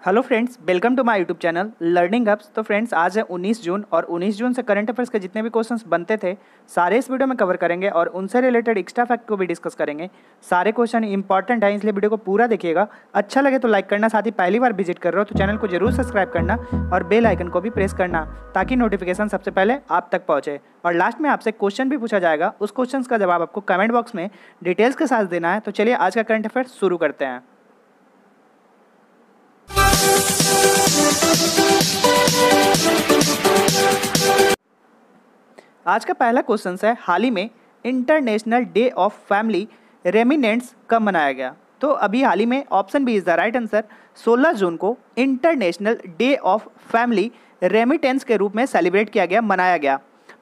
Hello friends, welcome to my YouTube channel learning hubs. तो friends, आज है 19 जून और 19 जून से करंट अफेयर्स के जितने भी क्वेश्चंस बनते थे सारे इस वीडियो में कवर करेंगे और उनसे रिलेटेड एक्स्ट्रा फैक्ट को भी डिस्कस करेंगे। सारे क्वेश्चन इंपॉर्टेंट हैं, इसलिए वीडियो को पूरा देखिएगा। अच्छा लगे तो लाइक करना, साथ ही पहली बार विजिट कर रहे हो तो चैनल को जरूर सब्सक्राइब करना और बेल आइकन को भी प्रेस करना ताकि नोटिफिकेशन सबसे पहले आप तक पहुँचे। और लास्ट में आपसे क्वेश्चन भी पूछा जाएगा, उस क्वेश्चन का जवाब आपको कमेंट बॉक्स में डिटेल्स के साथ देना है। तो चलिए आज का करंट अफेयर्स शुरू करते हैं। आज का पहला क्वेश्चन है, हाल ही में international day of family remittances कब मनाया गया? तो अभी हाल ही में option B is the right answer. 16 जून को international day of family remittance के रूप में सेलिब्रेट किया गया, मनाया गया।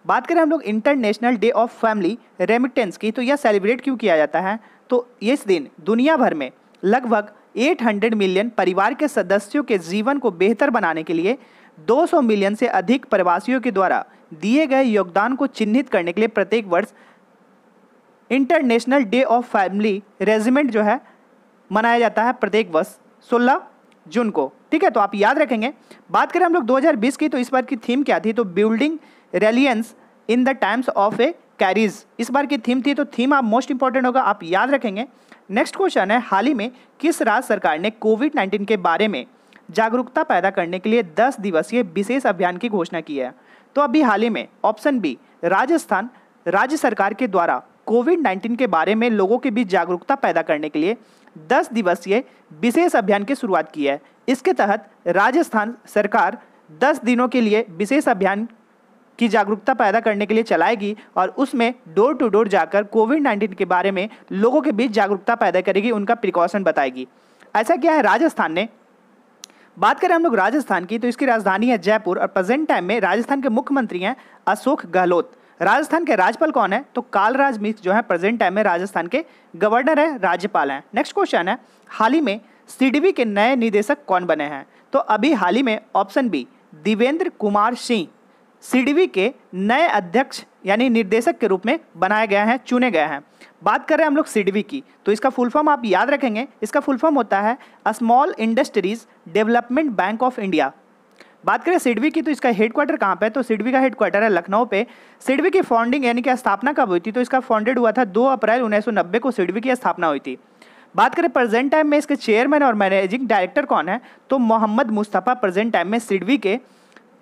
बात करें हम लोग international day of family remittance की, तो यह सेलिब्रेट क्यों किया जाता है? तो इस दिन दुनिया भर में लगभग 800 मिलियन परिवार के सदस्यों के जीवन को बेहतर बनाने के लिए 200 मिलियन से अधिक प्रवासियों के द्वारा दिए गए योगदान को चिन्हित करने के लिए प्रत्येक वर्ष international day of family regiment जो है मनाया जाता है प्रत्येक वर्ष 16 जून को। ठीक है, तो आप याद रखेंगे। बात करें हम लोग 2020 की, तो इस बार की थीम क्या थी? तो building resilience in the times of a crisis इस बार की थीम थी। तो थीम आप मोस्ट इंपॉर्टेंट होगा, आप याद रखेंगे। नेक्स्ट क्वेश्चन है, हाल ही में किस राज्य सरकार ने कोविड-19 के बारे में जागरूकता पैदा करने के लिए 10 दिवसीय विशेष अभियान की घोषणा की है? तो अभी हाल ही में ऑप्शन बी राजस्थान राज्य सरकार के द्वारा कोविड-19 के बारे में लोगों के बीच जागरूकता पैदा करने के लिए 10 दिवसीय विशेष अभियान की शुरुआत की है। इसके तहत राजस्थान सरकार 10 दिनों के लिए विशेष अभियान की जागरूकता पैदा करने के लिए चलाएगी और उसमें डोर टू डोर जाकर कोविड-19 के बारे में लोगों के बीच जागरूकता पैदा करेगी, उनका प्रिकॉशन बताएगी। ऐसा क्या है राजस्थान ने? बात करें हम लोग राजस्थान की, तो इसकी राजधानी है जयपुर और प्रेजेंट टाइम में राजस्थान के मुख्यमंत्री हैं अशोक गहलोत। राजस्थान के राज्यपाल कौन है? तो कालराज मिश्र जो है प्रेजेंट टाइम में राजस्थान के गवर्नर है, राज्यपाल हैं। नेक्स्ट क्वेश्चन है, हाल ही में सिडबी के नए निदेशक कौन बने हैं? तो अभी हाल ही में ऑप्शन बी देवेंद्र कुमार सिंह सिडबी के नए अध्यक्ष यानी निर्देशक के रूप में बनाए गए हैं, चुने गए हैं। बात कर रहे हैं हम लोग सिडबी की, तो इसका फुल फॉर्म आप याद रखेंगे। इसका फुल फॉर्म होता है small industries development bank of India. बात करें सिडबी की, तो इसका हेडक्वार्टर कहाँ पे है? तो सिडबी का हेडक्वार्टर है लखनऊ पे। सिडबी की फाउंडिंग यानी कि स्थापना कब हुई थी? तो इसका फाउंडेड हुआ था 2 अप्रैल 1990 को सिडबी की स्थापना हुई थी। बात करें प्रेजेंट टाइम में इसके चेयरमैन और मैनेजिंग डायरेक्टर कौन है? तो मोहम्मद मुस्तफ़ा प्रेजेंट टाइम में सिडबी के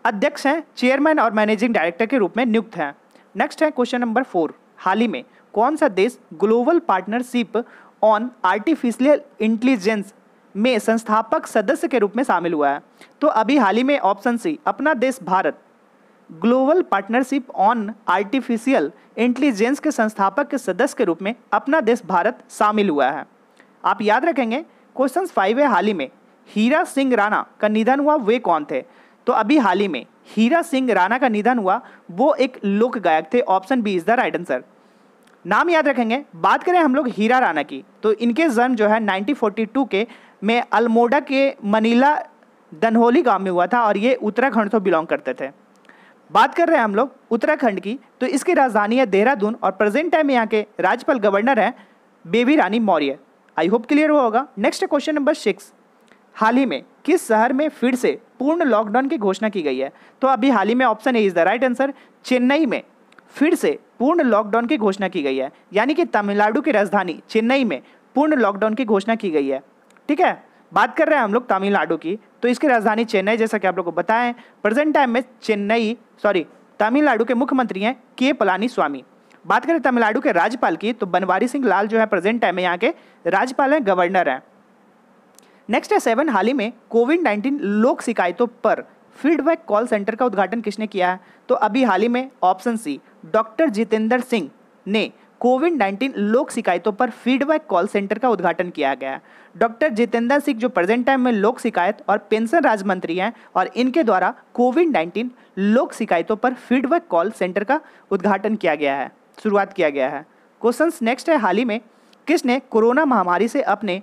अध्यक्ष हैं, चेयरमैन और मैनेजिंग डायरेक्टर के रूप में नियुक्त हैं। नेक्स्ट है क्वेश्चन नंबर 4, हाल ही में कौन सा देश global partnership on artificial intelligence में संस्थापक सदस्य के रूप में शामिल हुआ है? तो अभी हाल ही में ऑप्शन सी अपना देश Bharat global partnership on artificial intelligence के संस्थापक के सदस्य के रूप में अपना देश भारत शामिल हुआ है। आप याद रखेंगे। क्वेश्चन 5 है, हाल ही में हीरा सिंह राणा का निधन हुआ, वे कौन थे? तो अभी हाल ही में हीरा सिंह राणा का निधन हुआ, वो एक लोक गायक थे। Option B is the right answer. नाम याद रखेंगे। बात करें हम लोग हीरा राणा की, तो इनके जन्म जो है 1942 के में अल्मोड़ा के मनीला दनहोली गांव में हुआ था और ये उत्तराखंड से बिलोंग करते थे। बात कर रहे हैं हम लोग उत्तराखंड की, तो इसकी राजधानी है देहरादून और प्रेजेंट टाइम में यहाँ के राज्यपाल गवर्नर हैं Baby Rani Maurya. I hope clear हुआ होगा। नेक्स्ट क्वेश्चन नंबर 6, हाल ही में किस शहर में फिर से पूर्ण लॉकडाउन की घोषणा की गई है? तो अभी हाल ही में option A is the right answer. Chennai में फिर से पूर्ण लॉकडाउन की घोषणा की गई है, यानी कि तमिलनाडु की राजधानी चेन्नई में पूर्ण लॉकडाउन की घोषणा की गई है। ठीक है, बात कर रहे हैं हम लोग तमिलनाडु की, तो इसकी राजधानी चेन्नई, जैसा कि आप लोग को बताएं प्रेजेंट टाइम में तमिलनाडु के मुख्यमंत्री हैं के पलानीस्वामी। बात करें तमिलनाडु के राज्यपाल की, तो बनवारी सिंह लाल जो है प्रेजेंट टाइम में यहाँ के राज्यपाल हैं, गवर्नर हैं। नेक्स्ट है 7, हाल ही में कोविड-19 लोक शिकायतों पर फीडबैक कॉल सेंटर का उद्घाटन किसने किया है? तो अभी हाल ही में option C doctor Jitendra Singh ने कोविड-19 लोक शिकायतों पर फीडबैक कॉल सेंटर का उद्घाटन किया गया है। डॉक्टर जितेंद्र सिंह जो प्रेजेंट टाइम में लोक शिकायत और पेंशन राज्य मंत्री हैं और इनके द्वारा कोविड-19 लोक शिकायतों पर फीडबैक कॉल सेंटर का उद्घाटन किया गया है, शुरुआत किया गया है। क्वेश्चन नेक्स्ट है, हाल ही में किसने कोरोना महामारी से अपने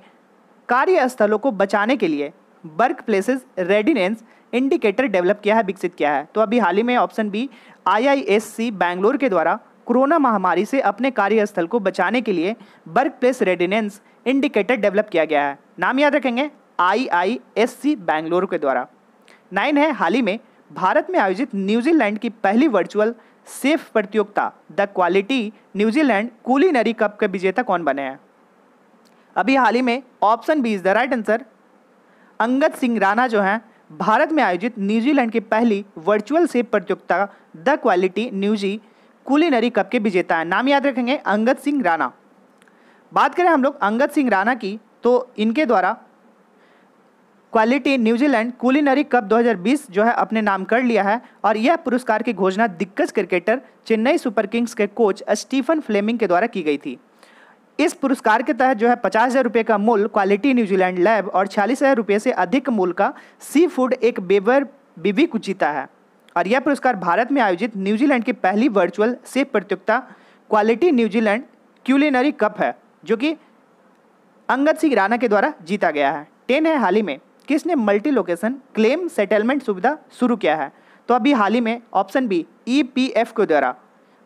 कार्यस्थलों को बचाने के लिए work places readiness indicator develop किया है, विकसित किया है? तो अभी हाल ही में ऑप्शन बी IISc बैंगलोर के द्वारा कोरोना महामारी से अपने कार्यस्थल को बचाने के लिए work place readiness indicator develop किया गया है। नाम याद रखेंगे IISc बेंगलुरु के द्वारा। 9 है, हाल ही में भारत में आयोजित न्यूजीलैंड की पहली वर्चुअल शेफ प्रतियोगिता the quality New Zealand culinary cup के विजेता कौन बने हैं? अभी हाल ही में option B is the right answer, Angad Singh Rana जो हैं भारत में आयोजित न्यूजीलैंड की पहली वर्चुअल शेफ प्रतियोगिता द क्वालिटी न्यूजी कुलिनरी कप के विजेता हैं। नाम याद रखेंगे, अंगद सिंह राणा। बात करें हम लोग अंगद सिंह राणा की, तो इनके द्वारा क्वालिटी न्यूजीलैंड कुलिनरी कप 2020 जो है अपने नाम कर लिया है और यह पुरस्कार की घोषणा दिग्गज क्रिकेटर चेन्नई सुपर किंग्स के कोच स्टीफन फ्लेमिंग के द्वारा की गई थी। इस पुरस्कार के तहत जो है 50,000 रुपये का मूल्य क्वालिटी न्यूजीलैंड लैब और 46,000 रुपये से अधिक मूल्य का सी फूड एक बेबर बीबी को जीता है। और यह पुरस्कार भारत में आयोजित न्यूजीलैंड की पहली वर्चुअल शेफ प्रतियोगिता क्वालिटी न्यूजीलैंड क्यूलिनरी कप है, जो कि अंगद सिंह राणा के द्वारा जीता गया है। 10 है, हाल ही में किसने मल्टी लोकेशन क्लेम सेटलमेंट सुविधा शुरू किया है? तो अभी हाल ही में ऑप्शन बी EPF के द्वारा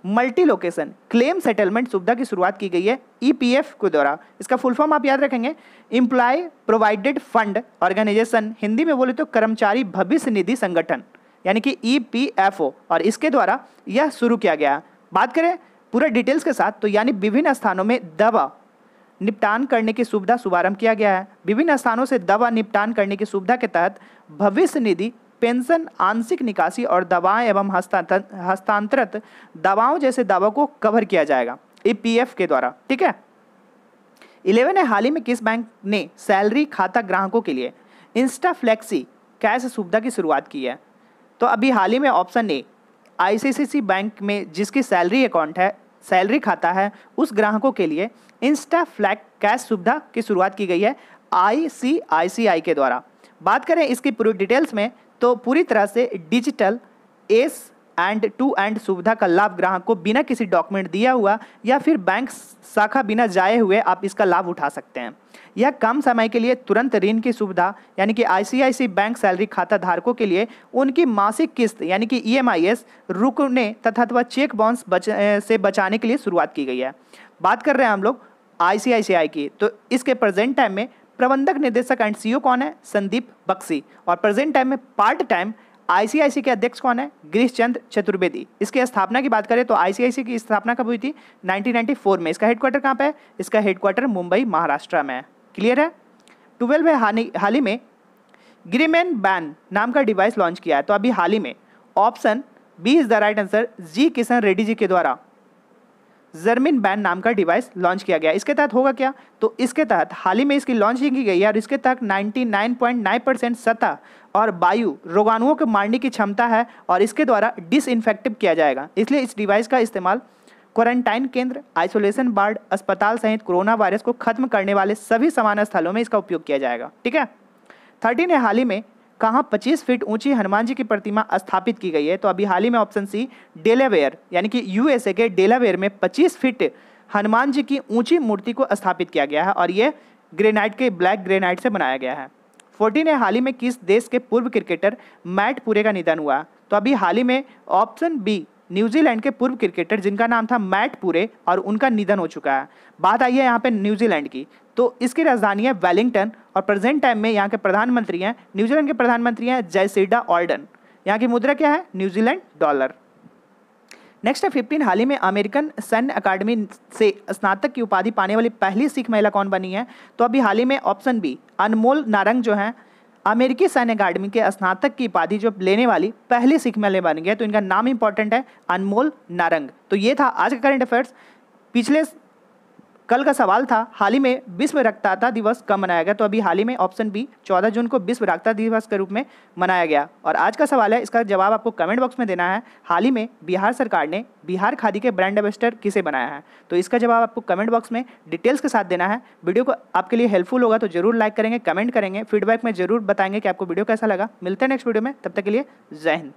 मल्टी लोकेशन क्लेम सेटलमेंट सुविधा की शुरुआत की गई है EPF के द्वारा। इसका फुल फॉर्म आप याद रखेंगे, employ provided fund organisation, Hindi में बोले तो कर्मचारी भविष्य निधि संगठन, यानी कि EPFO, और इसके द्वारा यह शुरू किया गया। बात करें पूरे डिटेल्स के साथ, तो यानी विभिन्न स्थानों में दवा निपटान करने की सुविधा शुभारंभ किया गया है। विभिन्न स्थानों से दवा निपटान करने की सुविधा के तहत भविष्य निधि, पेंशन, आंशिक निकासी और दवाएं एवं हस्तांतरित दवाओं जैसे दावों को कवर किया जाएगा EPF के द्वारा। ठीक है। 11 है, हाल ही में किस बैंक ने सैलरी खाता ग्राहकों के लिए इंस्टा फ्लेक्सी कैश सुविधा की शुरुआत की है? तो अभी हाल ही में ऑप्शन ए ICICI बैंक में जिसकी सैलरी अकाउंट है, सैलरी खाता है, उस ग्राहकों के लिए इंस्टा फ्लैग कैश सुविधा की शुरुआत की गई है ICICI के द्वारा। बात करें इसकी पूरी डिटेल्स में, तो पूरी तरह से डिजिटल S&2 सुविधा का लाभ ग्राहक को बिना किसी डॉक्यूमेंट दिया हुआ या फिर बैंक शाखा बिना जाए हुए आप इसका लाभ उठा सकते हैं। यह कम समय के लिए तुरंत ऋण की सुविधा, यानी कि ICICI बैंक सैलरी खाता धारकों के लिए उनकी मासिक किस्त यानी कि EMIS रुकने तथा चेक बाउंस से बचाने के लिए शुरुआत की गई है। बात कर रहे हैं हम लोग ICICI की, तो इसके प्रेजेंट टाइम में प्रबंधक निदेशक एंड CEO कौन है? संदीप बख्शी। और प्रेजेंट टाइम में पार्ट टाइम ICICI के अध्यक्ष कौन है? गिरीश चंद्र चतुर्वेदी। इसकी स्थापना की बात करें तो ICICI की स्थापना कब हुई थी? 1994 में। इसका हेडक्वार्टर कहाँ पे है? इसका हेडक्वार्टर मुंबई महाराष्ट्र में है। क्लियर है। 12 है, हाल ही में ग्रीमेन बैन नाम का डिवाइस लॉन्च किया है। तो अभी हाल ही में option B is the right answer, G Kishan Reddy ji के द्वारा जर्मिन बैन नाम का डिवाइस लॉन्च किया गया। इसके तहत होगा क्या? तो इसके तहत हाल ही में इसकी लॉन्चिंग की गई है और इसके तहत 99.9% सतह और वायु रोगाणुओं को मारने की क्षमता है और इसके द्वारा डिसइंफेक्टिव किया जाएगा। इसलिए इस डिवाइस का इस्तेमाल क्वारंटाइन केंद्र, आइसोलेशन वार्ड, अस्पताल सहित कोरोना वायरस को खत्म करने वाले सभी सामान्य स्थलों में इसका उपयोग किया जाएगा। ठीक है। 13 है, हाल ही में कहाँ 25 फीट ऊंची हनुमान जी की प्रतिमा स्थापित की गई है? तो अभी हाल ही में ऑप्शन सी डेलावेयर, यानी कि USA के डेलावेयर में 25 फीट हनुमान जी की ऊंची मूर्ति को स्थापित किया गया है और ये ग्रेनाइट के ब्लैक ग्रेनाइट से बनाया गया है। 14 है, हाल ही में किस देश के पूर्व क्रिकेटर मैट पुरे का निधन हुआ? तो अभी हाल ही में ऑप्शन बी न्यूजीलैंड के पूर्व क्रिकेटर जिनका नाम था मैट पुरे और उनका निधन हो चुका है। बात आई है यहाँ पे न्यूजीलैंड की, तो इसकी राजधानी है वेलिंगटन और प्रेजेंट टाइम में यहाँ के प्रधानमंत्री हैं, न्यूजीलैंड के प्रधानमंत्री हैं जयसिडा ऑर्डन। यहाँ की मुद्रा क्या है? New Zealand dollar. नेक्स्ट है 15, हाल ही में अमेरिकन सैन्य अकादमी से स्नातक की उपाधि पाने वाली पहली सिख महिला कौन बनी है? तो अभी हाल ही में ऑप्शन बी अनमोल नारंग जो है अमेरिकी सैन्य अकादमी के स्नातक की उपाधि जो लेने वाली पहली सिख महिला बन गई है। तो इनका नाम इंपॉर्टेंट है, अनमोल नारंग। तो ये था आज का करंट अफेयर्स। पिछले कल का सवाल था हाल ही में विश्व रक्तदाता दिवस कब मनाया गया? तो अभी हाल ही में ऑप्शन बी 14 जून को विश्व रक्तदाता दिवस के रूप में मनाया गया। और आज का सवाल है, इसका जवाब आपको कमेंट बॉक्स में देना है। हाल ही में बिहार सरकार ने बिहार खादी के ब्रांड एम्बेसडर किसे बनाया है? तो इसका जवाब आपको कमेंट बॉक्स में डिटेल्स के साथ देना है। वीडियो को आपके लिए हेल्पफुल होगा तो जरूर लाइक करेंगे, कमेंट करेंगे, फीडबैक में जरूर बताएंगे कि आपको वीडियो कैसा लगा। मिलते हैं नेक्स्ट वीडियो में, तब तक के लिए जय हिंद।